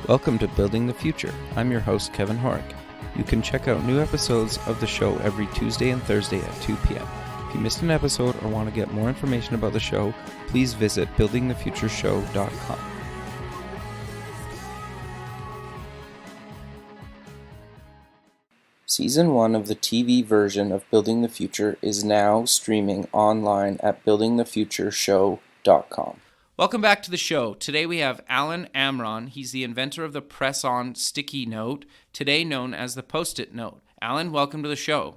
Welcome to Building the Future. I'm your host, Kevin Horick. You can check out new episodes of the show every Tuesday and Thursday at 2 p.m. If you missed an episode or want to get more information about the show, please visit buildingthefutureshow.com. Season 1 of the TV version of Building the Future is now streaming online at buildingthefutureshow.com. Welcome back to the show. Today we have Alan Amron. He's the inventor of the press-on sticky note, today known as the Post-it note. Alan, welcome to the show.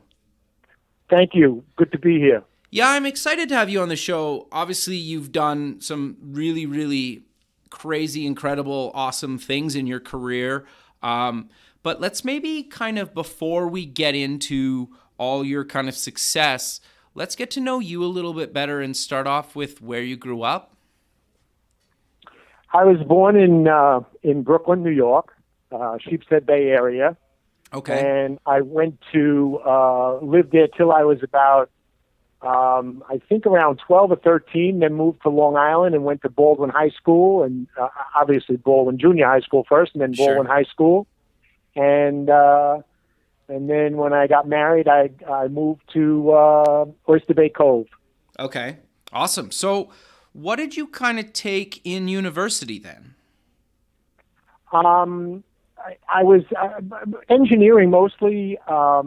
Thank you. Good to be here. Yeah, I'm excited to have you on the show. Obviously, you've done some really, really crazy, incredible, awesome things in your career. But let's maybe kind of, before we get into all your kind of success, let's get to know you a little bit better and start off with where you grew up. I was born in Brooklyn, New York, Sheepshead Bay area. Okay. And I went to live there till I was about, I think around 12 or 13, then moved to Long Island and went to Baldwin High School, and obviously Baldwin Junior High School first, and then Baldwin High School. And then when I got married, I moved to Oyster Bay Cove. Okay. Awesome. So what did you kind of take in university then? I was engineering mostly. I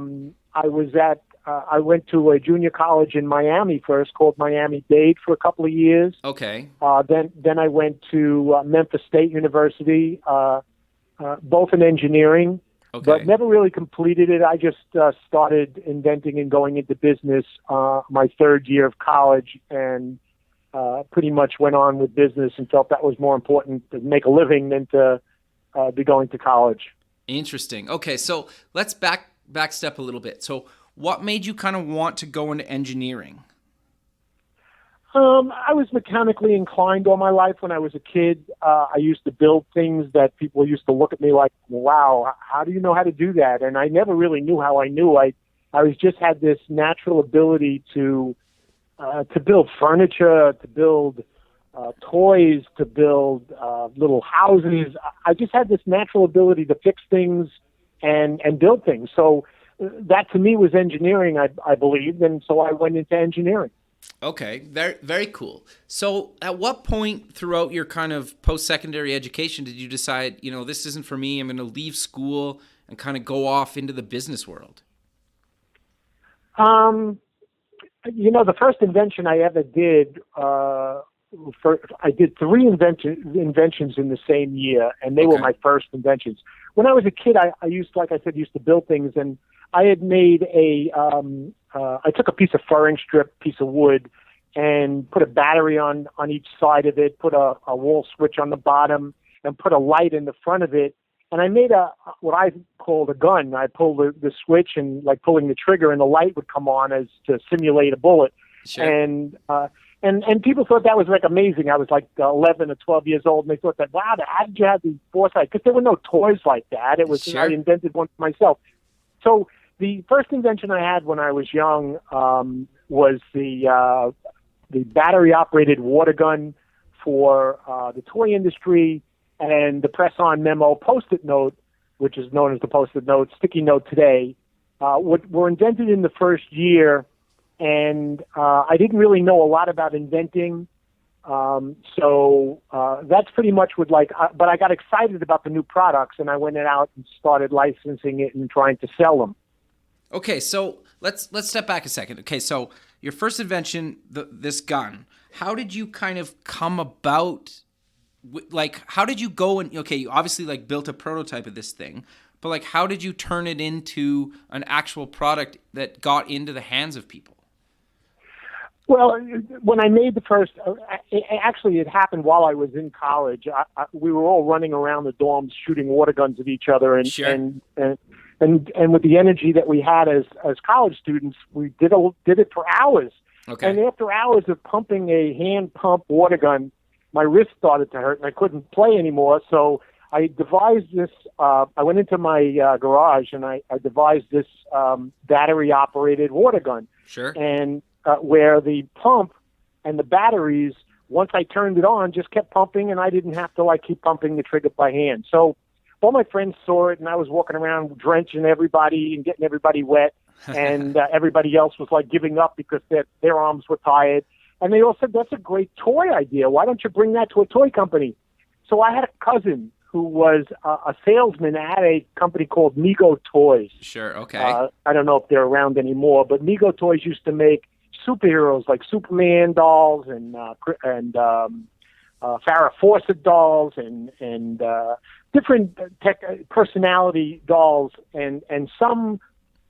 went to a junior college in Miami first, called Miami-Dade, for a couple of years. Okay. Then I went to Memphis State University, both in engineering, but never really completed it. I just started inventing and going into business my third year of college, and pretty much went on with business and felt that was more important to make a living than to be going to college. Interesting. Okay, so let's back step a little bit. So what made you kind of want to go into engineering? I was mechanically inclined all my life. When I was a kid, I used to build things that people used to look at me like, wow, how do you know how to do that? And I never really knew how I knew. I was just had this natural ability to build furniture, to build toys, to build little houses. I just had this natural ability to fix things and build things. So that to me was engineering, I believed, and so I went into engineering. Okay, very, very cool. So at what point throughout your kind of post-secondary education did you decide, this isn't for me, I'm going to leave school and kind of go off into the business world? The first invention I ever did, I did three inventions in the same year, and they were my first inventions. When I was a kid, I used to build things, and I had made I took a piece of furring strip, piece of wood, and put a battery on each side of it, put a wall switch on the bottom, and put a light in the front of it. And I made what I called a gun. I pulled the switch and like pulling the trigger, and the light would come on as to simulate a bullet. Sure. And people thought that was like amazing. I was like 11 or 12 years old, and they thought that, wow, how did you have the foresight? Because there were no toys like that. It was I invented one for myself. So the first invention I had when I was young was the battery-operated water gun for the toy industry, and the press-on memo Post-it note, which is known as the Post-it note, sticky note today, were invented in the first year, and I didn't really know a lot about inventing, so that's pretty much but I got excited about the new products, and I went out and started licensing it and trying to sell them. Okay, so let's step back a second. Okay, so your first invention, this gun, how did you kind of come about? How did you go and, you obviously built a prototype of this thing, but how did you turn it into an actual product that got into the hands of people? Well, when I made the first, it happened while I was in college. We were all running around the dorms shooting water guns at each other, and with the energy that we had as college students, we did it for hours. Okay. And after hours of pumping a hand pump water gun, my wrist started to hurt and I couldn't play anymore. So I devised this. I went into my garage and I devised this battery-operated water gun. Sure. And where the pump and the batteries, once I turned it on, just kept pumping, and I didn't have to keep pumping the trigger by hand. So all my friends saw it, and I was walking around drenching everybody and getting everybody wet, and everybody else was like giving up because their arms were tired. And they all said, "That's a great toy idea. Why don't you bring that to a toy company?" So I had a cousin who was a salesman at a company called Mego Toys. Sure, okay. I don't know if they're around anymore, but Mego Toys used to make superheroes like Superman dolls and Farrah Fawcett dolls and different personality dolls and some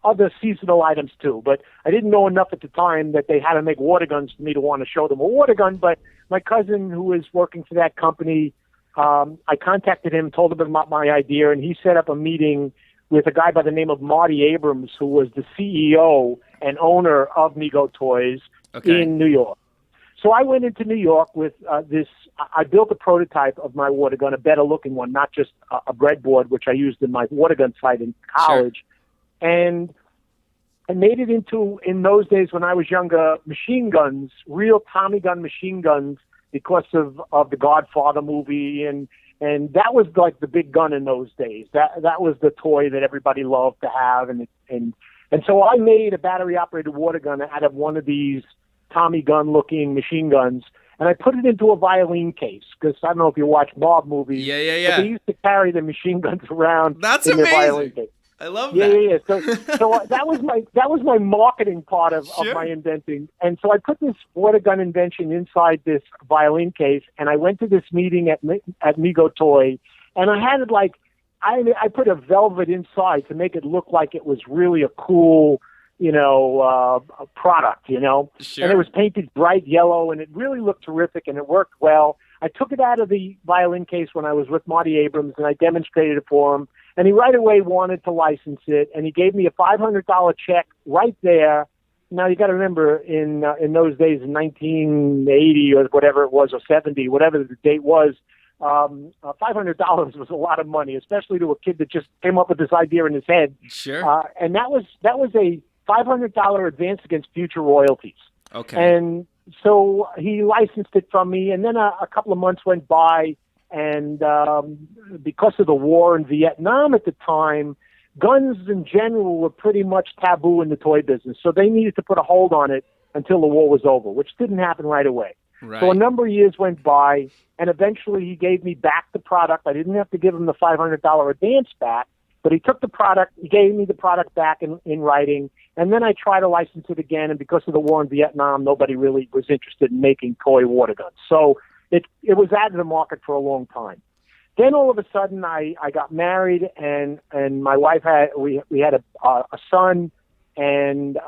other seasonal items too. But I didn't know enough at the time that they had to make water guns for me to want to show them a water gun. But my cousin, who was working for that company, I contacted him, told him about my idea, and he set up a meeting with a guy by the name of Marty Abrams, who was the CEO and owner of Mego Toys in New York. So I went into New York with I built a prototype of my water gun, a better looking one, not just a breadboard, which I used in my water gun site in college. Sure. And I made it into, in those days when I was younger, machine guns, real Tommy gun machine guns, because of the Godfather movie, and that was like the big gun in those days. That was the toy that everybody loved to have, and so I made a battery operated water gun out of one of these Tommy gun looking machine guns, and I put it into a violin case, because I don't know if you watch mob movies. Yeah. But they used to carry the machine guns around. That's in amazing. Their violin case. I love that. Yeah. So that was my marketing part of my inventing. And so I put this water gun invention inside this violin case, and I went to this meeting at Mego Toy, and I had it like, I put a velvet inside to make it look like it was really a cool, product, Sure. And it was painted bright yellow, and it really looked terrific, and it worked well. I took it out of the violin case when I was with Marty Abrams, and I demonstrated it for him. And he right away wanted to license it, and he gave me a $500 check right there. Now you got to remember, in those days, in 1980 or whatever it was, or 70, whatever the date was, $500 was a lot of money, especially to a kid that just came up with this idea in his head. Sure. And that was a $500 advance against future royalties. Okay. And so he licensed it from me, and then a couple of months went by. And because of the war in Vietnam at the time, guns in general were pretty much taboo in the toy business. So they needed to put a hold on it until the war was over, which didn't happen right away. Right. So a number of years went by, and eventually he gave me back the product. I didn't have to give him the $500 advance back, but he took the product, he gave me the product back in writing, and then I tried to license it again, and because of the war in Vietnam, nobody really was interested in making toy water guns. So it was out of the market for a long time. Then all of a sudden I got married, and my wife we had a son, and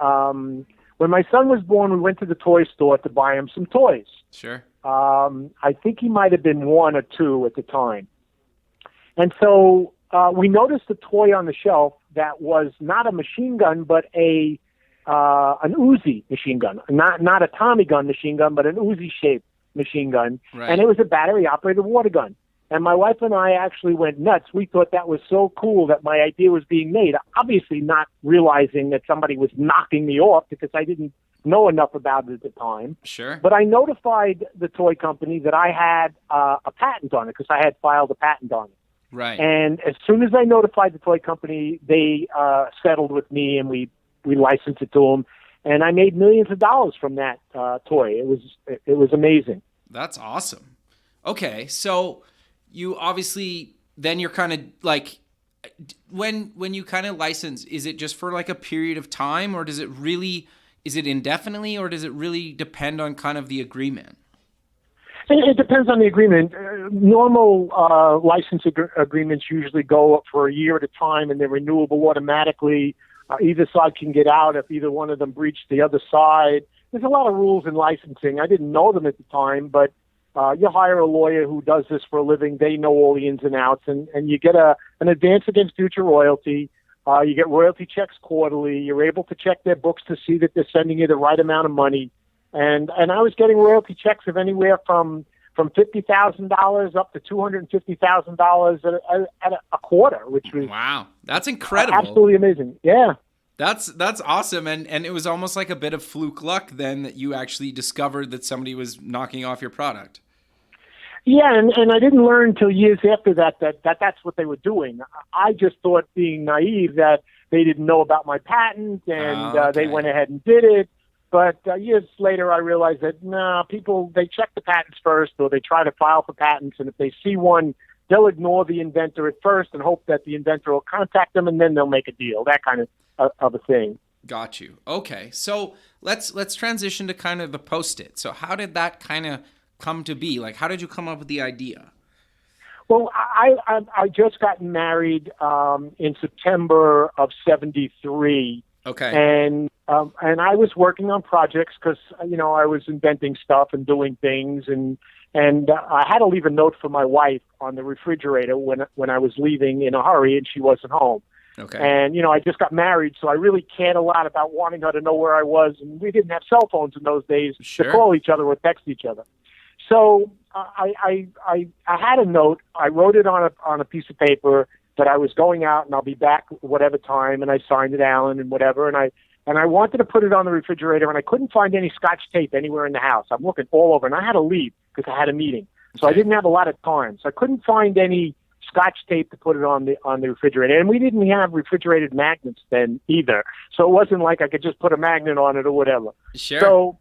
when my son was born, we went to the toy store to buy him some toys. Sure. I think he might have been 1 or 2 at the time. And so we noticed a toy on the shelf that was not a machine gun, but an Uzi machine gun, not a Tommy gun machine gun, but an Uzi shaped machine gun, right. And it was a battery-operated water gun. And my wife and I actually went nuts. We thought that was so cool that my idea was being made, obviously not realizing that somebody was knocking me off because I didn't know enough about it at the time. Sure. But I notified the toy company that I had a patent on it because I had filed a patent on it. Right. And as soon as I notified the toy company, they settled with me, and we licensed it to them. And I made millions of dollars from that toy. It was amazing. That's awesome. Okay, so you obviously then you're kind of like, when you kind of license, is it just for like a period of time, or is it indefinitely, or does it really depend on kind of the agreement? It depends on the agreement. Normal license agreements usually go up for a year at a time, and they're renewable automatically. Either side can get out if either one of them breached the other side. There's a lot of rules in licensing. I didn't know them at the time, but you hire a lawyer who does this for a living. They know all the ins and outs, and you get an advance against future royalty. You get royalty checks quarterly. You're able to check their books to see that they're sending you the right amount of money. And I was getting royalty checks of anywhere from $50,000 up to $250,000 at a quarter, which was wow, that's incredible, absolutely amazing. Yeah, that's awesome, and it was almost like a bit of fluke luck then that you actually discovered that somebody was knocking off your product. Yeah, and I didn't learn until years after that that's what they were doing. I just thought, being naive, that they didn't know about my patent, and they went ahead and did it. But years later, I realized that, people, they check the patents first, or they try to file for patents, and if they see one, they'll ignore the inventor at first and hope that the inventor will contact them, and then they'll make a deal, that kind of a thing. Got you. Okay, so let's transition to kind of the Post-it. So how did that kind of come to be? Like, how did you come up with the idea? Well, I just got married in September of '73. Okay. And I was working on projects because, I was inventing stuff and doing things, and I had to leave a note for my wife on the refrigerator when I was leaving in a hurry and she wasn't home. Okay. And, I just got married, so I really cared a lot about wanting her to know where I was. And we didn't have cell phones in those days to call each other or text each other. So I had a note. I wrote it on a piece of paper that I was going out and I'll be back whatever time, and I signed it Alan and whatever. And I wanted to put it on the refrigerator, and I couldn't find any Scotch tape anywhere in the house. I'm looking all over, and I had to leave because I had a meeting. So I didn't have a lot of time. So I couldn't find any Scotch tape to put it on the refrigerator. And we didn't have refrigerated magnets then either. So it wasn't like I could just put a magnet on it or whatever. Sure. So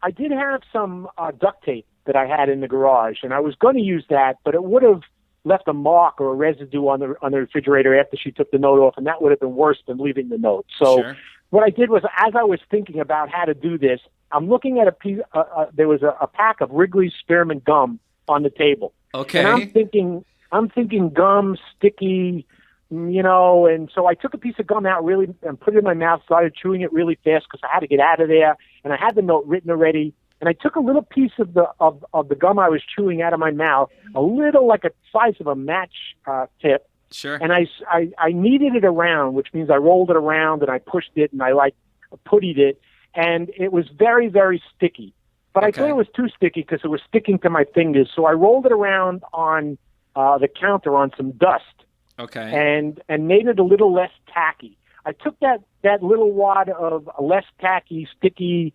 I did have some duct tape that I had in the garage, and I was going to use that, but it would have left a mark or a residue on the refrigerator after she took the note off, and that would have been worse than leaving the note. So what I did was, as I was thinking about how to do this, I'm looking at there was a pack of Wrigley's Spearmint gum on the table. Okay. And I'm thinking gum, sticky, and so I took a piece of gum out and put it in my mouth, started chewing it really fast because I had to get out of there, and I had the note written already. And I took a little piece of the gum I was chewing out of my mouth, a little like a size of a match tip. Sure. And I kneaded it around, which means I rolled it around and I pushed it and I puttied it, and it was very, very sticky. But I thought it was too sticky because it was sticking to my fingers. So I rolled it around on the counter on some dust. Okay. And made it a little less tacky. I took that little wad of less tacky, sticky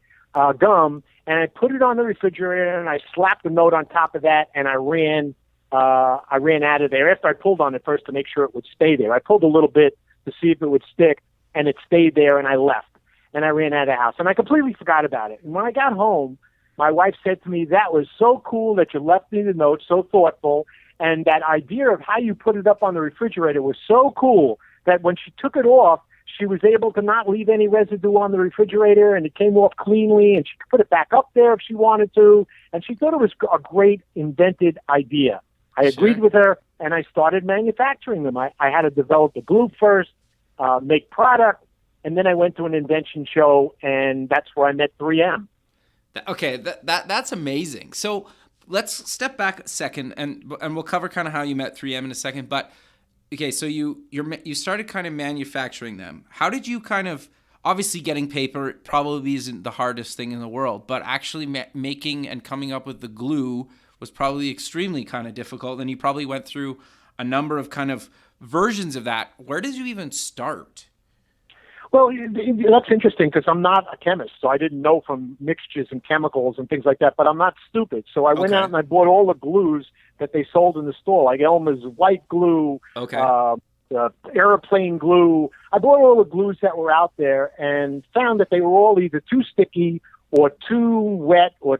gum, and I put it on the refrigerator, and I slapped a note on top of that, and I ran out of there after I pulled on it first to make sure it would stay there. I pulled a little bit to see if it would stick, and it stayed there, and I left. And I ran out of the house, and I completely forgot about it. And when I got home, my wife said to me, "That was so cool that you left me the note, so thoughtful, and that idea of how you put it up on the refrigerator was so cool that when she took it off, she was able to not leave any residue on the refrigerator, and it came off cleanly, and she could put it back up there if she wanted to." And she thought it was a great invented idea. I agreed with her, and I started manufacturing them. I had to develop the glue first, make product, and then I went to an invention show, and that's where I met 3M. Okay, that's amazing. So let's step back a second, and we'll cover kind of how you met 3M in a second. But okay, so you started kind of manufacturing them. How did you kind of, obviously getting paper probably isn't the hardest thing in the world, but actually making and coming up with the glue was probably extremely kind of difficult. And you probably went through a number of kind of versions of that. Where did you even start? Well, that's interesting because I'm not a chemist, so I didn't know from mixtures and chemicals and things like that, but I'm not stupid. So I went out and I bought all the glues that they sold in the store, like Elmer's white glue, airplane glue. I bought all the glues that were out there and found that they were all either too sticky or too wet or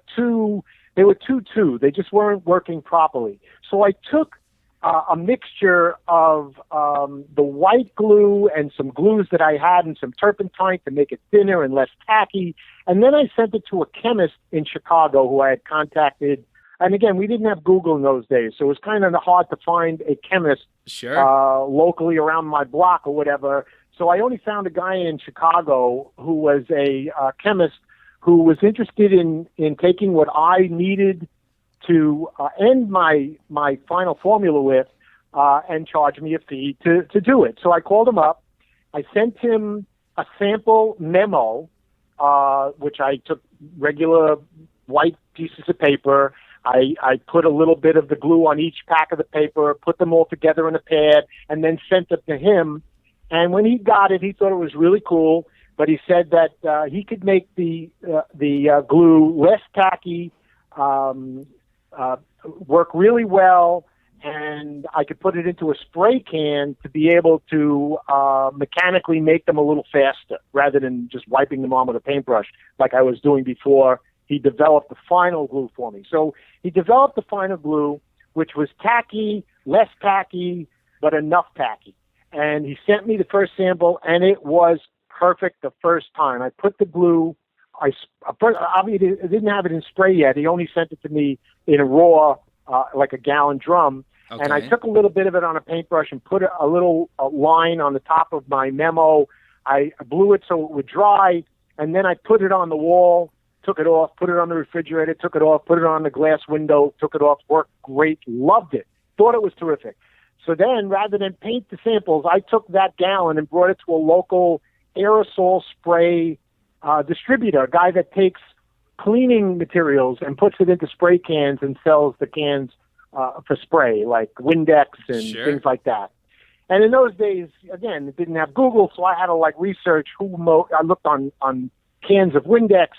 they were too. They just weren't working properly. So I took a mixture of the white glue and some glues that I had and some turpentine to make it thinner and less tacky. And then I sent it to a chemist in Chicago who I had contacted. And again, we didn't have Google in those days, so it was kind of hard to find a chemist locally around my block or whatever. So I only found a guy in Chicago who was a chemist who was interested in taking what I needed to end my final formula with and charge me a fee to do it. So I called him up. I sent him a sample memo, which I took regular white pieces of paper. I put a little bit of the glue on each pack of the paper, put them all together in a pad, and then sent it to him. And when he got it, he thought it was really cool, but he said that he could make the glue less tacky, work really well, and I could put it into a spray can to be able to mechanically make them a little faster rather than just wiping them on with a paintbrush like I was doing before. He developed the final glue for me. So he developed the final glue, which was tacky, less tacky, but enough tacky. And he sent me the first sample, and it was perfect the first time. I put the glue. I didn't have it in spray yet. He only sent it to me in a raw, like a gallon drum. Okay. And I took a little bit of it on a paintbrush and put a little line on the top of my memo. I blew it so it would dry, and then I put it on the wall, took it off, put it on the refrigerator, took it off, put it on the glass window, took it off, worked great, loved it, thought it was terrific. So then, rather than paint the samples, I took that gallon and brought it to a local aerosol spray distributor, a guy that takes cleaning materials and puts it into spray cans and sells the cans for spray, like Windex and things like that. And in those days, again, it didn't have Google, so I had to research I looked on cans of Windex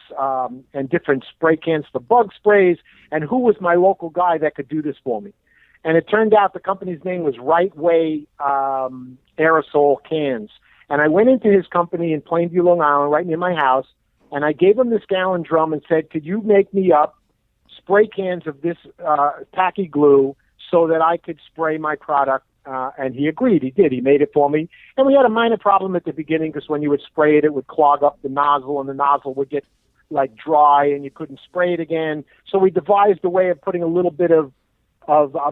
and different spray cans for bug sprays, and who was my local guy that could do this for me. And it turned out the company's name was Right Way Aerosol Cans. And I went into his company in Plainview, Long Island, right near my house, and I gave him this gallon drum and said, could you make me up spray cans of this tacky glue so that I could spray my product? And he agreed. He did. He made it for me. And we had a minor problem at the beginning because when you would spray it, it would clog up the nozzle, and the nozzle would get dry, and you couldn't spray it again. So we devised a way of putting a little bit of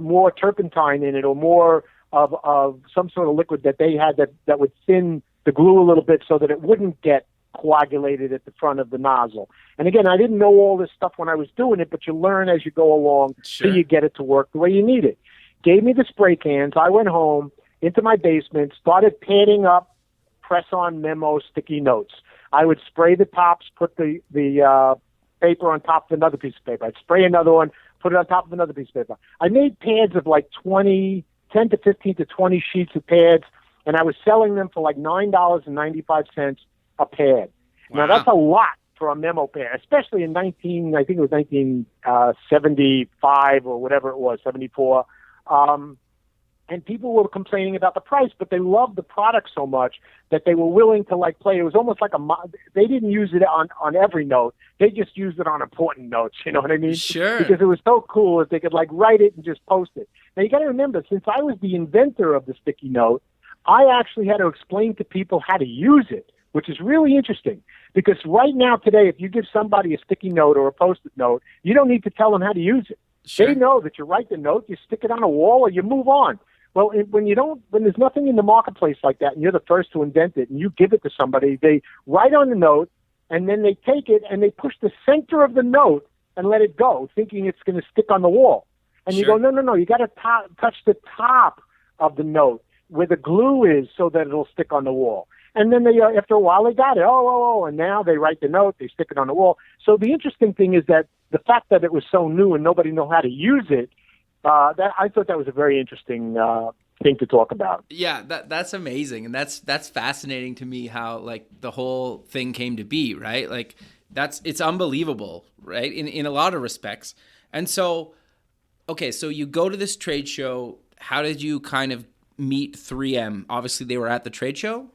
more turpentine in it, or more of some sort of liquid that they had that would thin the glue a little bit so that it wouldn't get coagulated at the front of the nozzle. And again, I didn't know all this stuff when I was doing it, but you learn as you go along till you get it to work the way you need it. Gave me the spray cans. I went home into my basement, started padding up press-on memo sticky notes. I would spray the tops, put the paper on top of another piece of paper. I'd spray another one, put it on top of another piece of paper. I made pads of 10 to 15 to 20 sheets of pads, and I was selling them for $9.95 a pad. Wow. Now, that's a lot for a memo pad, especially in 1975 or whatever it was, 74. And people were complaining about the price, but they loved the product so much that they were willing to play. It was almost like they didn't use it on every note. They just used it on important notes. You know what I mean? Sure. Because it was so cool that they could write it and just post it. Now you got to remember, since I was the inventor of the sticky note, I actually had to explain to people how to use it, which is really interesting. Because right now today, if you give somebody a sticky note or a Post-it note, you don't need to tell them how to use it. Sure. They know that you write the note, you stick it on a wall, or you move on. Well, when there's nothing in the marketplace like that, and you're the first to invent it, and you give it to somebody, they write on the note, and then they take it and they push the center of the note and let it go, thinking it's going to stick on the wall. And you go, no, you got to touch the top of the note where the glue is so that it'll stick on the wall. And then they, after a while, they got it. And now they write the note, they stick it on the wall. So the interesting thing is that the fact that it was so new and nobody knew how to use it, that I thought that was a very interesting thing to talk about. Yeah, that's amazing, and that's fascinating to me how the whole thing came to be, right? It's unbelievable, right? In a lot of respects. And so, okay, so you go to this trade show. How did you kind of meet 3M? Obviously, they were at the trade show.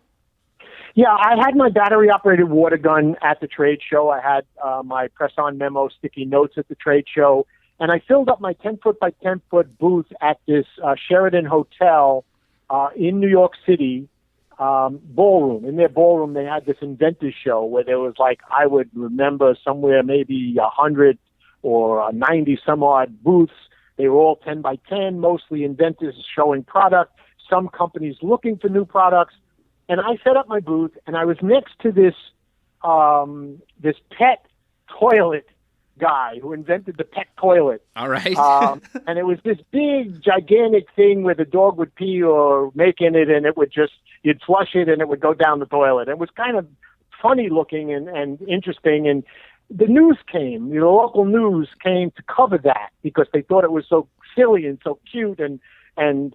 Yeah, I had my battery-operated water gun at the trade show. I had my press-on memo sticky notes at the trade show. And I filled up my 10-foot by 10-foot booth at this Sheraton Hotel in New York City ballroom. In their ballroom, they had this inventors show where there was I would remember somewhere maybe 100 or 90 some odd booths. They were all 10 by 10, mostly inventors showing product, some companies looking for new products. And I set up my booth, and I was next to this pet toilet guy who invented the pet toilet. All right. And it was this big, gigantic thing where the dog would pee or make in it, and it would you'd flush it, and it would go down the toilet. It was kind of funny looking and interesting. And the news came, the local news came to cover that because they thought it was so silly and so cute. And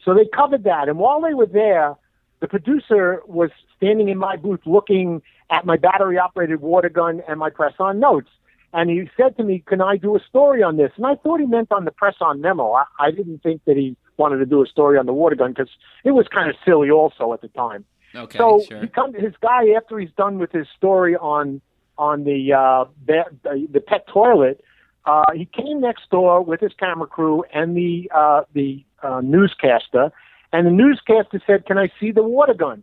so they covered that. And while they were there, the producer was standing in my booth looking at my battery-operated water gun and my press-on notes. And he said to me, can I do a story on this? And I thought he meant on the press-on memo. I didn't think that he wanted to do a story on the water gun because it was kind of silly also at the time. Okay, so sure. his guy, after he's done with his story on the pet toilet, he came next door with his camera crew and the newscaster. And the newscaster said, can I see the water gun?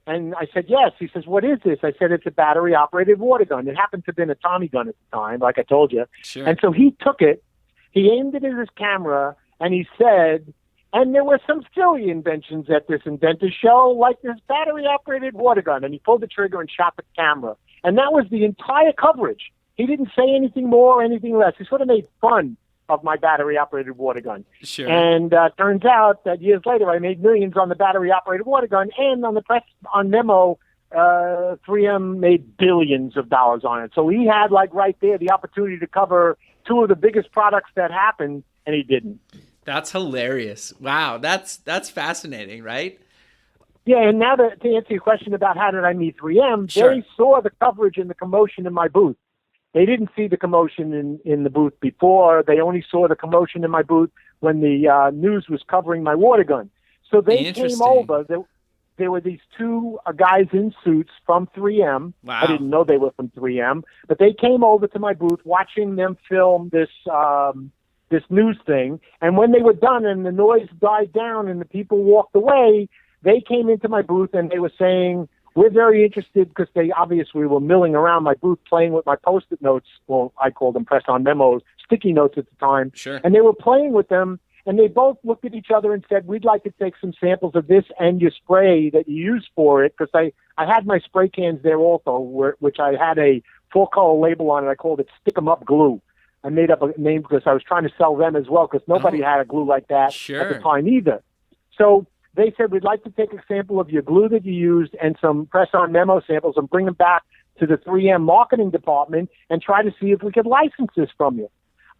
And I said, yes. He says, what is this? I said, it's a battery-operated water gun. It happened to have been a Tommy gun at the time, like I told you. Sure. And so he took it, he aimed it at his camera, and he said, and there were some silly inventions at this inventor's show, like this battery-operated water gun. And he pulled the trigger and shot the camera. And that was the entire coverage. He didn't say anything more or anything less. He sort of made fun of my battery-operated water gun. Sure. And turns out that years later I made millions on the battery-operated water gun, and on the press on memo, 3M made billions of dollars on it. So he had, like, right there the opportunity to cover two of the biggest products that happened, and he didn't. That's hilarious. Wow, that's fascinating, right? Yeah, and now to answer your question about how did I meet 3M, Sure. They saw the coverage and the commotion in my booth. They didn't see the commotion in the booth before. They only saw the commotion in my booth when the news was covering my water gun. So they came over. There were these two guys in suits from 3M. Wow. I didn't know they were from 3M, but they came over to my booth watching them film this news thing. And when they were done and the noise died down and the people walked away, they came into my booth and they were saying, we're very interested, because they obviously were milling around my booth playing with my Post-it notes. Well, I called them press-on memos, sticky notes at the time. Sure. And they were playing with them, and they both looked at each other and said, we'd like to take some samples of this and your spray that you use for it, because I had my spray cans there also, which I had a full-color label on it. I called it Stick 'em Up Glue. I made up a name because I was trying to sell them as well, because nobody had a glue like that at the time either. So they said, we'd like to take a sample of your glue that you used and some press-on memo samples and bring them back to the 3M marketing department and try to see if we could license this from you.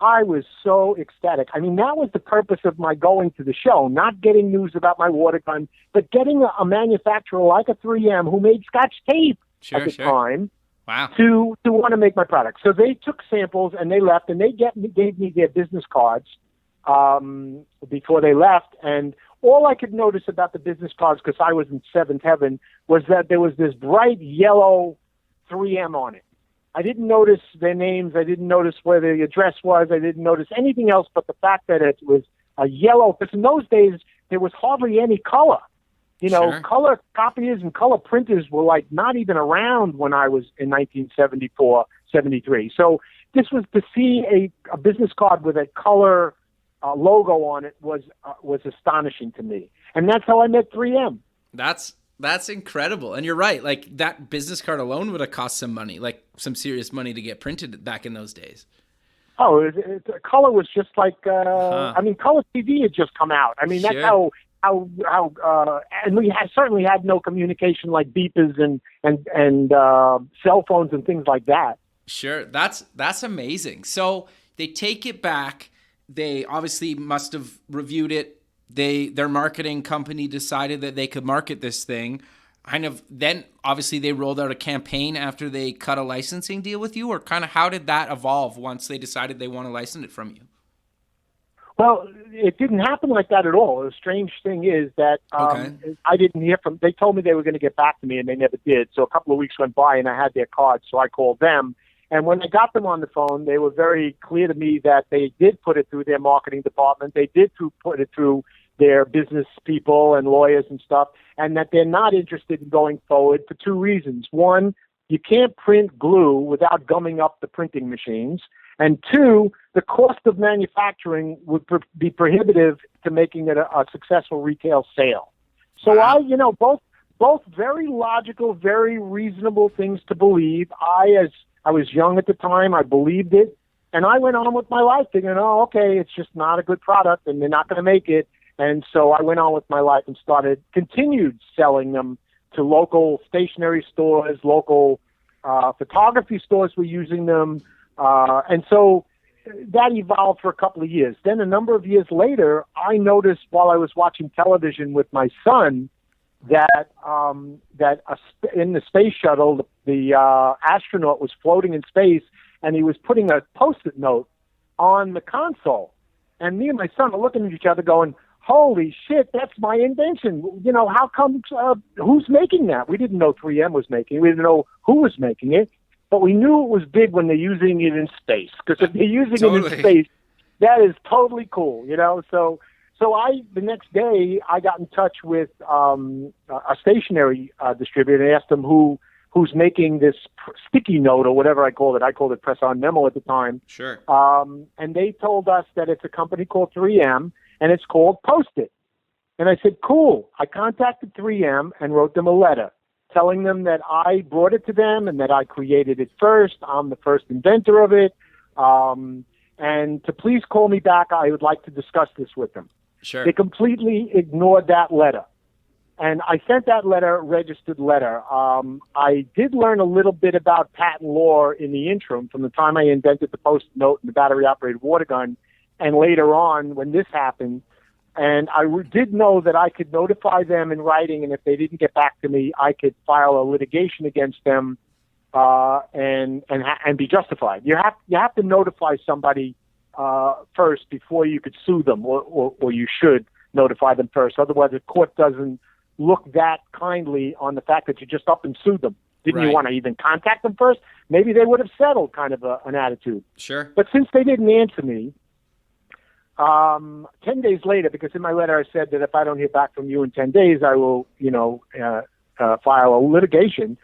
I was so ecstatic. I mean, that was the purpose of my going to the show, not getting news about my water gun, but getting a manufacturer like a 3M who made Scotch tape at the time. Wow. To want to make my product. So they took samples and they left, and they gave me their business cards before they left. And all I could notice about the business cards, because I was in seventh heaven, was that there was this bright yellow 3M on it. I didn't notice their names. I didn't notice where the address was. I didn't notice anything else but the fact that it was a yellow, because in those days there was hardly any color. You know, color copiers and color printers were like not even around when I was in 1974, 73. So this was to see a business card with a color logo on it was astonishing to me. And that's how I met 3M. That's incredible. And you're right. Like, that business card alone would have cost some money, like some serious money to get printed back in those days. Oh, color was just like, I mean, color TV had just come out. I mean, that's how and we certainly had no communication like beepers and cell phones and things like that. Sure. That's amazing. So they take it back. They obviously must have reviewed it. Their marketing company decided that they could market this thing. Then obviously they rolled out a campaign after they cut a licensing deal with you, or kind of how did that evolve once they decided they want to license it from you? Well, it didn't happen like that at all. The strange thing is that I didn't hear from. They told me they were going to get back to me, and they never did. So a couple of weeks went by, and I had their cards, so I called them. And when I got them on the phone, they were very clear to me that they did put it through their marketing department. They did put it through their business people and lawyers and stuff, and that they're not interested in going forward for two reasons. One, you can't print glue without gumming up the printing machines. And two, the cost of manufacturing would be prohibitive to making it a successful retail sale. So both very logical, very reasonable things to believe. I was young at the time, I believed it, and I went on with my life thinking, oh, okay, it's just not a good product and they're not going to make it. And so I went on with my life and continued selling them to local stationery stores, local photography stores were using them. And so that evolved for a couple of years. Then a number of years later, I noticed while I was watching television with my son that in the space shuttle, the astronaut was floating in space, and he was putting a Post-it note on the console. And me and my son are looking at each other going, holy shit, that's my invention. You know, how come, who's making that? We didn't know 3M was making it. We didn't know who was making it. But we knew it was big when they're using it in space. Because if they're using it in space, that is totally cool, you know? So the next day, I got in touch with a stationery distributor and asked them who's making this sticky note or whatever I called it. I called it press-on memo at the time. Sure. And they told us that it's a company called 3M, and it's called Post-it. And I said, cool. I contacted 3M and wrote them a letter telling them that I brought it to them and that I created it first. I'm the first inventor of it. And to please call me back. I would like to discuss this with them. Sure. They completely ignored that letter. And I sent that letter, registered letter. I did learn a little bit about patent law in the interim from the time I invented the Post-it note and the battery-operated water gun, and later on when this happened. And I did know that I could notify them in writing, and if they didn't get back to me, I could file a litigation against them and be justified. You have to notify somebody first before you could sue them, or you should notify them first. Otherwise, the court doesn't look that kindly on the fact that you just up and sued them. Didn't you want to even contact them first? Maybe they would have settled, kind of an attitude. Sure. But since they didn't answer me, 10 days later, because in my letter I said that if I don't hear back from you in 10 days, I will, file a litigation,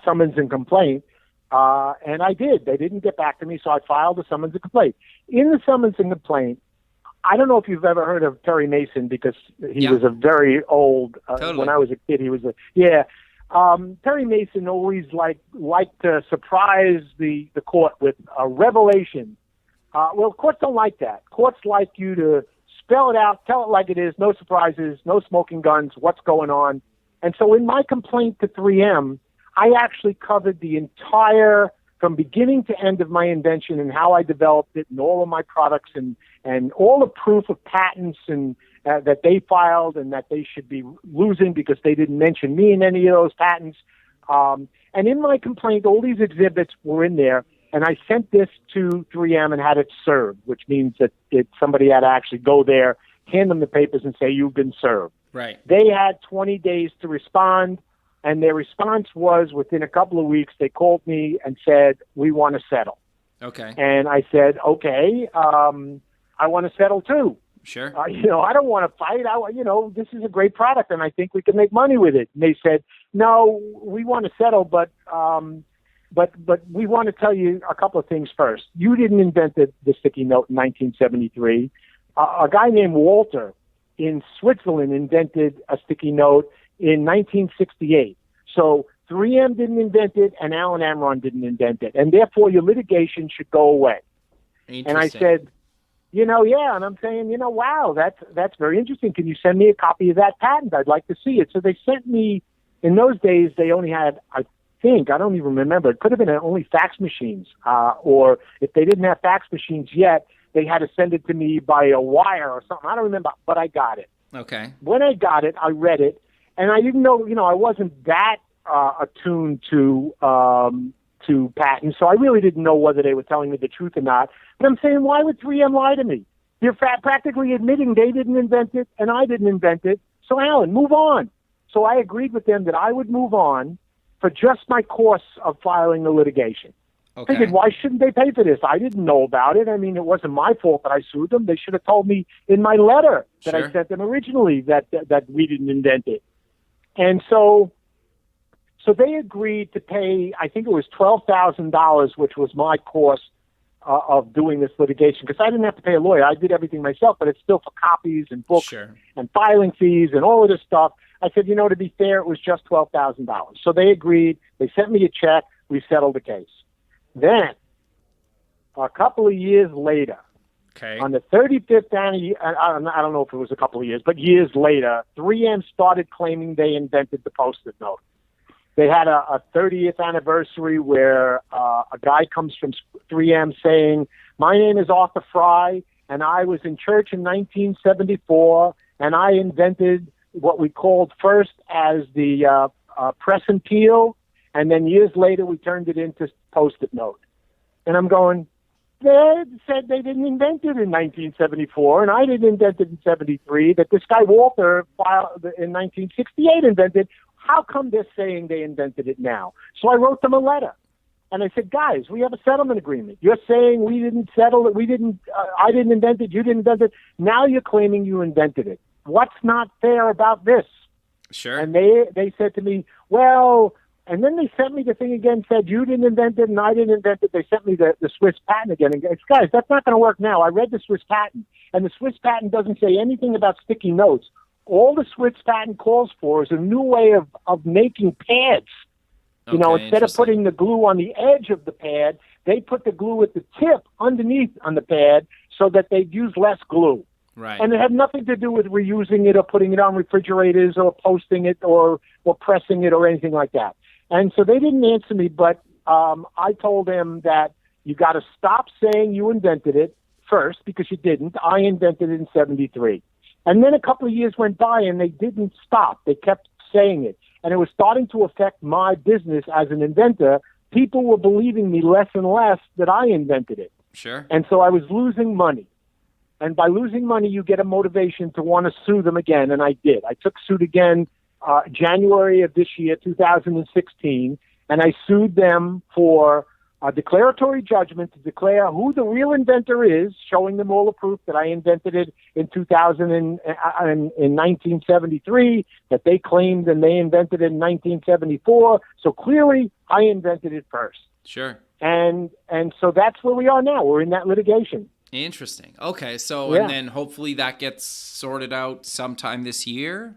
summons and complaint. And I did. They didn't get back to me, so I filed a summons and complaint. In the summons and complaint, I don't know if you've ever heard of Perry Mason, because he was a very old, Totally. When I was a kid, he was Perry Mason always liked to surprise the court with a revelation. Well, courts don't like that. Courts like you to spell it out, tell it like it is, no surprises, no smoking guns, what's going on. And so in my complaint to 3M, I actually covered the entire, from beginning to end of my invention and how I developed it and all of my products and all the proof of patents and that they filed and that they should be losing because they didn't mention me in any of those patents. And in my complaint, all these exhibits were in there. And I sent this to 3M and had it served, which means that somebody had to actually go there, hand them the papers, and say, you've been served. Right. They had 20 days to respond, and their response was within a couple of weeks, they called me and said, we want to settle. Okay. And I said, okay, I want to settle too. Sure. I don't want to fight. This is a great product, and I think we can make money with it. And they said, no, we want to settle, but we want to tell you a couple of things first. You didn't invent the sticky note in 1973. A guy named Walter in Switzerland invented a sticky note in 1968. So 3M didn't invent it, and Alan Amron didn't invent it, and therefore your litigation should go away. And I said, and I'm saying, wow, that's very interesting. Can you send me a copy of that patent? I'd like to see it. So they sent me. In those days, they only had, I don't even remember. It could have been only fax machines, or if they didn't have fax machines yet, they had to send it to me by a wire or something. I don't remember, but I got it. Okay. When I got it, I read it, and I didn't know, I wasn't that attuned to patents, so I really didn't know whether they were telling me the truth or not. But I'm saying, why would 3M lie to me? They're practically admitting they didn't invent it, and I didn't invent it. So, Alan, move on. So I agreed with them that I would move on for just my course of filing the litigation. Okay. I figured, why shouldn't they pay for this? I didn't know about it. I mean, it wasn't my fault that I sued them. They should have told me in my letter that I sent them originally that we didn't invent it. And so they agreed to pay, I think it was $12,000, which was my cost of doing this litigation, because I didn't have to pay a lawyer. I did everything myself, but it's still for copies and books and filing fees and all of this stuff. I said, to be fair, it was just $12,000. So they agreed. They sent me a check. We settled the case. Then, a couple of years later, on the 35th anniversary, I don't know if it was a couple of years, but years later, 3M started claiming they invented the Post-it note. They had a 30th anniversary where a guy comes from 3M saying, my name is Arthur Fry, and I was in church in 1974, and I invented what we called first as the press and peel, and then years later we turned it into Post-it note. And I'm going, they said they didn't invent it in 1974, and I didn't invent it in 73, that this guy Walter in 1968 invented. How come they're saying they invented it now? So I wrote them a letter. And I said, guys, we have a settlement agreement. You're saying we didn't settle it. I didn't invent it. You didn't invent it. Now you're claiming you invented it. What's not fair about this? Sure. And they said to me, well, and then they sent me the thing again, said you didn't invent it and I didn't invent it. They sent me the Swiss patent again. And guys, that's not going to work now. I read the Swiss patent, and the Swiss patent doesn't say anything about sticky notes. All the Swiss patent calls for is a new way of making pads. You know, instead of putting the glue on the edge of the pad, they put the glue at the tip underneath on the pad so that they'd use less glue. Right. And it had nothing to do with reusing it or putting it on refrigerators or posting it or pressing it or anything like that. And so they didn't answer me, but I told them that you got to stop saying you invented it first, because you didn't. I invented it in 73. And then a couple of years went by and they didn't stop. They kept saying it. And it was starting to affect my business as an inventor. People were believing me less and less that I invented it. Sure. And so I was losing money. And by losing money, you get a motivation to want to sue them again. And I did. I took suit again January of this year, 2016. And I sued them for a declaratory judgment to declare who the real inventor is, showing them all the proof that I invented it in 1973, that they claimed and they invented it in 1974. So clearly, I invented it first. Sure. And so that's where we are now. We're in that litigation. Interesting. Okay, so Yeah. And then hopefully that gets sorted out sometime this year.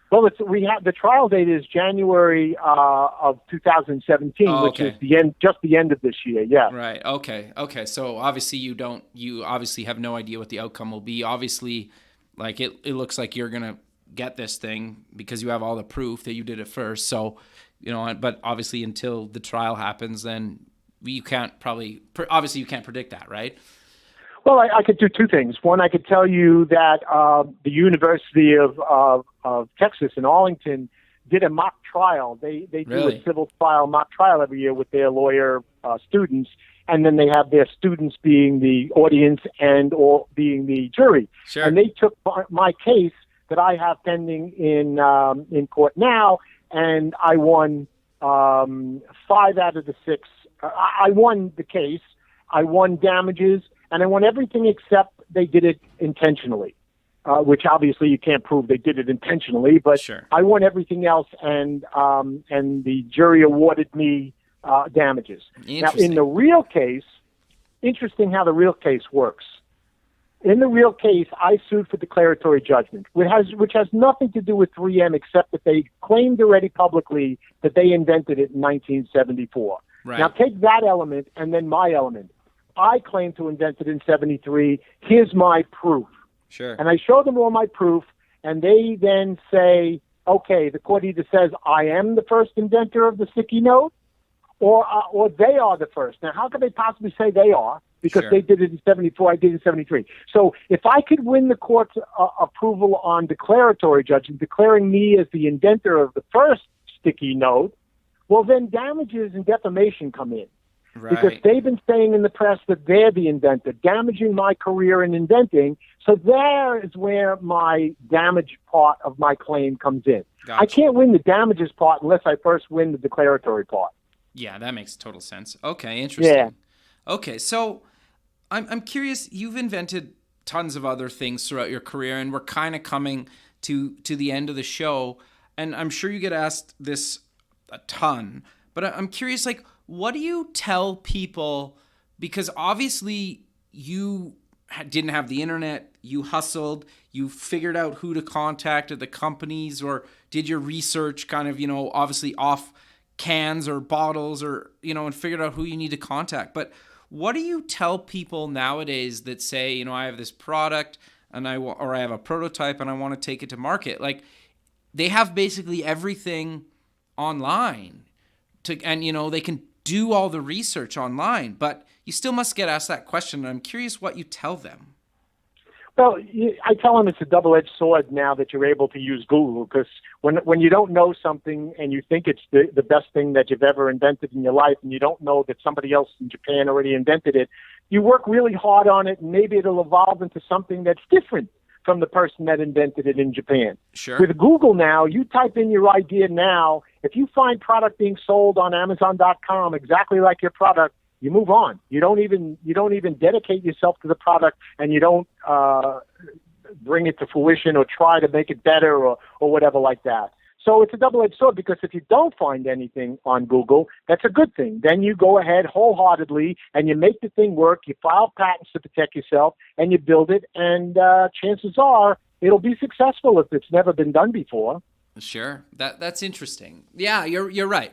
Well, the trial date is January of 2017, which is just the end of this year. Yeah. Right. Okay. So obviously you obviously have no idea what the outcome will be. Obviously, like it looks like you're gonna get this thing because you have all the proof that you did it first. So, but obviously until the trial happens, then you can't obviously you can't predict that, right? Well, I could do two things. One, I could tell you that the University of Texas in Arlington did a mock trial. They do a civil trial mock trial every year with their lawyer students, and then they have their students being the audience and or being the jury. Sure. And they took my case that I have pending in court now, and I won 5 out of the 6. I won the case. I won damages. And I won everything except they did it intentionally, which obviously you can't prove they did it intentionally. But sure. I won everything else, and the jury awarded me damages. Now, in the real case, interesting how the real case works. In the real case, I sued for declaratory judgment, which has nothing to do with 3M except that they claimed already publicly that they invented it in 1974. Right. Now, take that element and then my element. I claim to invent it in 73. Here's my proof. Sure. And I show them all my proof, and they then say, okay, the court either says I am the first inventor of the sticky note, or they are the first. Now, how could they possibly say they are? Because sure. they did it in 74, I did it in 73. So if I could win the court's approval on declaratory judgment, declaring me as the inventor of the first sticky note, well, then damages and defamation come in. Right. Because they've been saying in the press that they're the inventor, damaging my career in inventing. So there is where my damage part of my claim comes in. Gotcha. I can't win the damages part unless I first win the declaratory part. Yeah, that makes total sense. Okay, interesting. Yeah. Okay, so I'm curious. You've invented tons of other things throughout your career, and we're kind of coming to the end of the show. And I'm sure you get asked this a ton, but I'm curious, like, what do you tell people? Because obviously you didn't have the internet, you hustled, you figured out who to contact at the companies, or did your research kind of, obviously off cans or bottles, or, and figured out who you need to contact. But what do you tell people nowadays that say, I have this product and I have a prototype and I want to take it to market? Like, they have basically everything online and they can do all the research online, but you still must get asked that question. And I'm curious what you tell them. Well, I tell them it's a double-edged sword now that you're able to use Google, because when you don't know something and you think it's the best thing that you've ever invented in your life, and you don't know that somebody else in Japan already invented it, you work really hard on it, and maybe it'll evolve into something that's different from the person that invented it in Japan. Sure. With Google now, you type in your idea now. If you find product being sold on Amazon.com exactly like your product, you move on. You don't even dedicate yourself to the product, and you don't bring it to fruition or try to make it better or whatever like that. So it's a double-edged sword, because if you don't find anything on Google, that's a good thing. Then you go ahead wholeheartedly and you make the thing work. You file patents to protect yourself, and you build it. And chances are it'll be successful if it's never been done before. Sure, that's interesting. Yeah, you're right.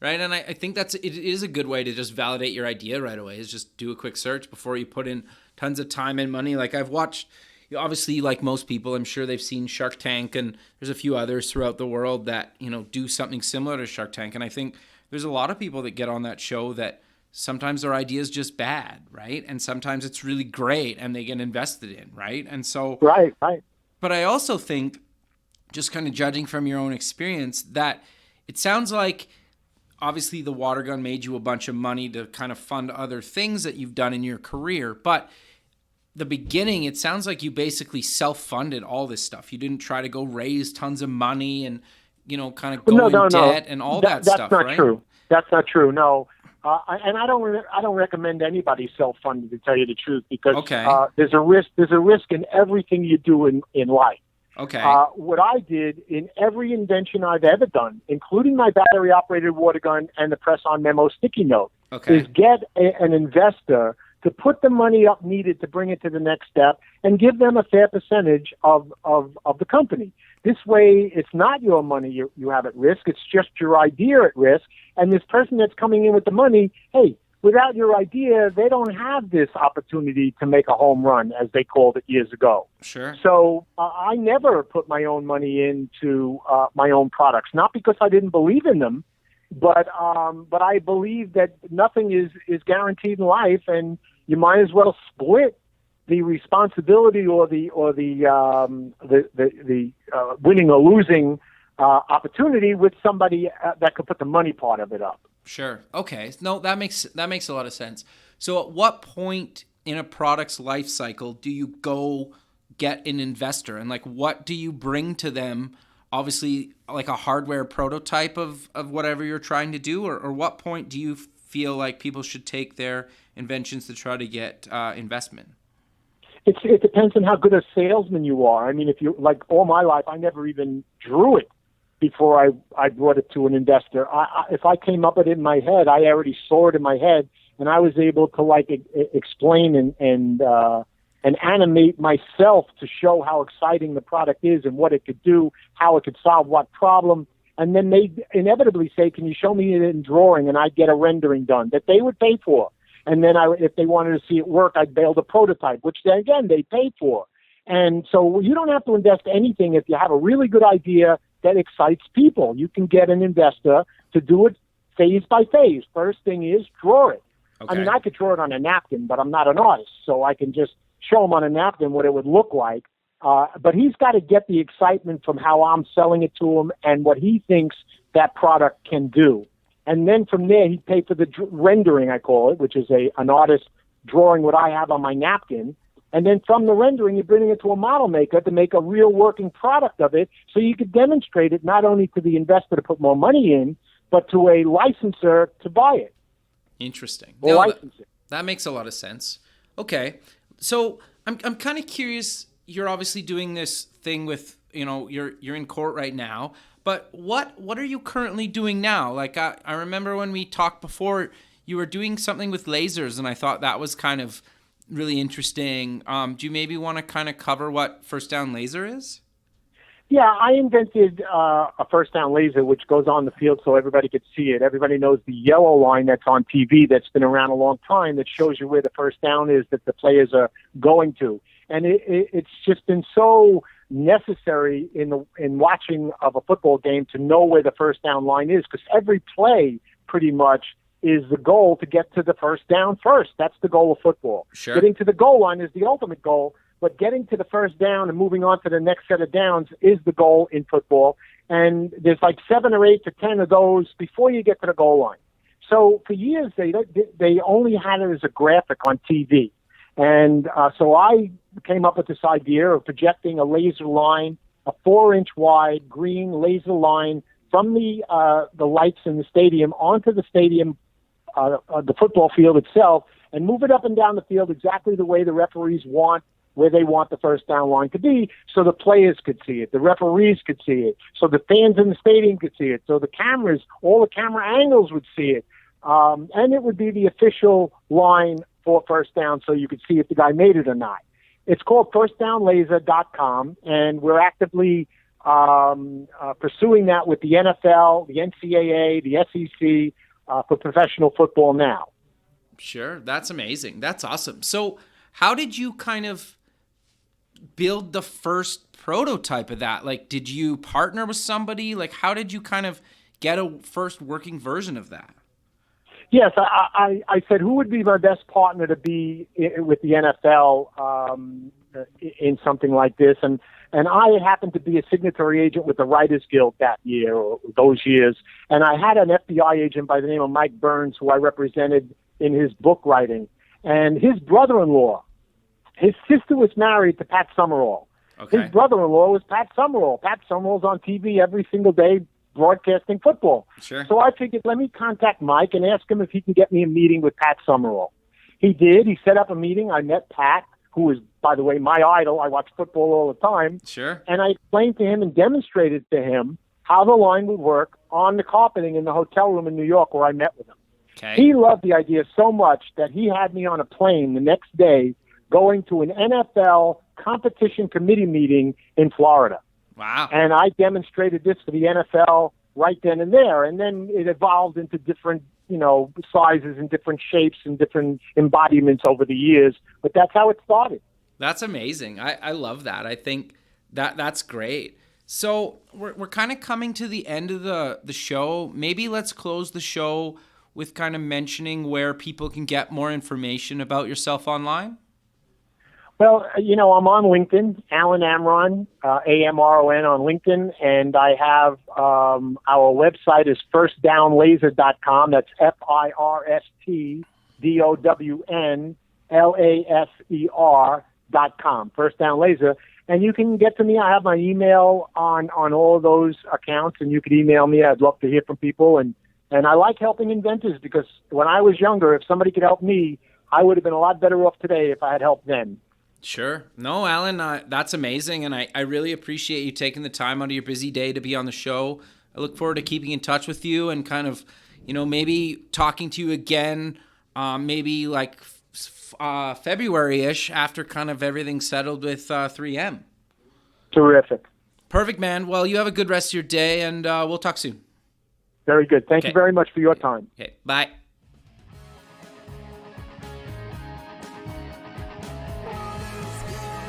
Right, and I think it is a good way to just validate your idea right away, is just do a quick search before you put in tons of time and money. Like I've watched, obviously, like most people, I'm sure they've seen Shark Tank, and there's a few others throughout the world that, do something similar to Shark Tank. And I think there's a lot of people that get on that show that sometimes their idea is just bad, right? And sometimes it's really great and they get invested in, right? And so, right. But I also think, just kind of judging from your own experience, that it sounds like, obviously, the water gun made you a bunch of money to kind of fund other things that you've done in your career. But the beginning, it sounds like you basically self-funded all this stuff. You didn't try to go raise tons of money and, kind of go in debt and all that stuff, right? That's not true. That's not true, no. And I don't recommend anybody self-funded, to tell you the truth, because there's a risk. There's a risk in everything you do in life. Okay. What I did in every invention I've ever done, including my battery-operated water gun and the press-on memo sticky note, is get an investor to put the money up needed to bring it to the next step and give them a fair percentage of the company. This way, it's not your money you have at risk. It's just your idea at risk. And this person that's coming in with the money, hey, without your idea, they don't have this opportunity to make a home run, as they called it years ago. Sure. So I never put my own money into my own products, not because I didn't believe in them, but I believe that nothing is guaranteed in life, and you might as well split the responsibility or the winning or losing opportunity with somebody that could put the money part of it up. Sure. Okay. No, that makes a lot of sense. So at what point in a product's life cycle do you go get an investor, and like what do you bring to them? Obviously, like a hardware prototype of whatever you're trying to do, or what point do you feel like people should take their inventions to try to get investment? It depends on how good a salesman you are. I mean, if you, like, all my life, I never even drew it before I brought it to an investor. If I came up with it in my head, I already saw it in my head, and I was able to explain and animate myself to show how exciting the product is and what it could do, how it could solve what problem. And then they inevitably say, "Can you show me it in drawing?" And I'd get a rendering done that they would pay for. And then if they wanted to see it work, I'd build a prototype, which then again they pay for. And so you don't have to invest anything if you have a really good idea that excites people. You can get an investor to do it phase by phase. First thing is draw it. Okay. I mean, I could draw it on a napkin, but I'm not an artist, so I can just show him on a napkin what it would look like. But he's got to get the excitement from how I'm selling it to him and what he thinks that product can do. And then from there, he'd pay for the rendering, I call it, which is an artist drawing what I have on my napkin. And then from the rendering, you're bringing it to a model maker to make a real working product of it, so you could demonstrate it not only to the investor to put more money in, but to a licenser to buy it. Interesting. Or license it. That makes a lot of sense. Okay. So I'm kind of curious. You're obviously doing this thing with, you're in court right now, but what are you currently doing now? Like I remember when we talked before, you were doing something with lasers, and I thought that was kind of really interesting. Do you maybe want to kind of cover what first down laser is? Yeah, I invented a first down laser, which goes on the field so everybody could see it. Everybody knows the yellow line that's on TV that's been around a long time that shows you where the first down is that the players are going to. And it's just been so necessary in watching of a football game to know where the first down line is, because every play pretty much is the goal to get to the first down first. That's the goal of football. Sure. Getting to the goal line is the ultimate goal, but getting to the first down and moving on to the next set of downs is the goal in football. And there's like 7 or 8 to 10 of those before you get to the goal line. So for years, they only had it as a graphic on TV. And so I came up with this idea of projecting a laser line, a 4-inch wide green laser line from the lights in the stadium onto the stadium, the football field itself, and move it up and down the field exactly the way the referees want, where they want the first down line to be, so the players could see it, the referees could see it, so the fans in the stadium could see it, so the cameras, all the camera angles would see it. And it would be the official line for first down, so you could see if the guy made it or not. It's called firstdownlaser.com, and we're actively pursuing that with the NFL, the NCAA, the SEC for professional football now. Sure. That's amazing. That's awesome. So how did you kind of build the first prototype of that? Like, did you partner with somebody? Like, how did you kind of get a first working version of that? Yes, I said, who would be my best partner to be with the NFL in something like this? And I happened to be a signatory agent with the Writers Guild that year, or those years. And I had an FBI agent by the name of Mike Burns, who I represented in his book writing. And his brother-in-law, his sister was married to Pat Summerall. Okay. His brother-in-law was Pat Summerall. Pat Summerall's on TV every single day broadcasting football. Sure. So I figured, let me contact Mike and ask him if he can get me a meeting with Pat Summerall. He did. He set up a meeting. I met Pat, who is, by the way, my idol. I watch football all the time. Sure. And I explained to him and demonstrated to him how the line would work on the carpeting in the hotel room in New York where I met with him. Okay. He loved the idea so much that he had me on a plane the next day going to an NFL competition committee meeting in Florida. Wow. And I demonstrated this for the NFL right then and there. And then it evolved into different, sizes and different shapes and different embodiments over the years. But that's how it started. That's amazing. I love that. I think that's great. So we're kind of coming to the end of the show. Maybe let's close the show with kind of mentioning where people can get more information about yourself online. Well, I'm on LinkedIn, Alan Amron, Amron on LinkedIn, and I have our website is firstdownlaser.com. That's FIRSTDOWNLASER.com, First Down Laser. And you can get to me. I have my email on all of those accounts, and you can email me. I'd love to hear from people. And I like helping inventors because when I was younger, if somebody could help me, I would have been a lot better off today if I had helped them. Sure. No, Alan, that's amazing. And I really appreciate you taking the time out of your busy day to be on the show. I look forward to keeping in touch with you and kind of, maybe talking to you again, maybe like February-ish after kind of everything settled with 3M. Terrific. Perfect, man. Well, you have a good rest of your day, and we'll talk soon. Very good. Thank you very much for your time. Okay, bye.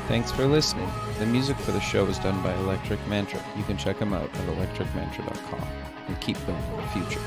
Thanks for listening. The music for the show is done by Electric Mantra. You can check them out at electricmantra.com and keep building the future.